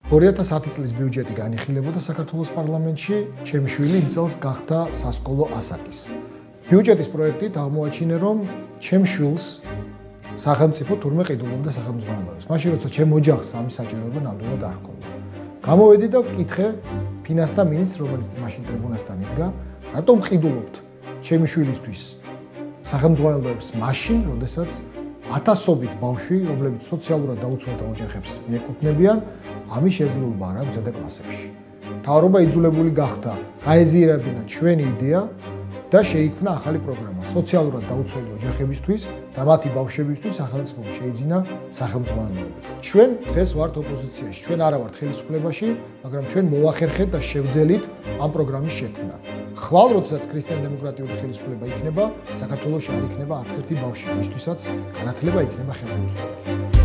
2010 წლის ბიუჯეტი განიხილებოდა საქართველოს პარლამენტში, ჩემი შვილი იმ წელს გახდა სასკოლო ასაკის. ბიუჯეტის პროექტით აღმოაჩინე, რომ ჩემ შვილს სახელმწიფო თურმე ყიდულობდა სახელმძღვანელოებს. მაშინ როცა ჩემ ოჯახს ამის საჭიროება ნამდვილად არ ჰქონდა. გამოვედი და ვკითხე ფინანსთა მინისტრს, რომელიც მაშინ ტრიბუნასთან იდგა, რატომ ყიდულობთ ჩემი შვილისთვის სახელმძღვანელოებს მაშინ, როდესაც ათასობით ბავშვი, რომლებიც სოციალურად დაუცველთა ოჯახებს მიეკუთვნებიან, ამის შესაძლებლობა არ აქვს ზედა კლასებში. მთავრობა იძულებული გახდა გაეზიარებინა ჩვენი იდეა და შეიქმნა ახალი პროგრამა სოციალურად დაუცველი ოჯახებისთვის და მათი ბავშვებისთვის სახელმწიფომ შეიძინა სახელმძღვანელოები. ჩვენ დღეს ვართ ოპოზიციაში, ჩვენ არა ვართ ხელისუფლებაში, მაგრამ ჩვენ მოვახერხეთ და შევძელით ამ პროგრამის შექმნა. ხვალ როდესაც ქრისტიან-დემოკრატიული ხელისუფლება იქნება, საქართველოში არ იქნება არც ერთი ბავშვი, მისთვისაც განათლება იქნება ხელმისაწვდომი.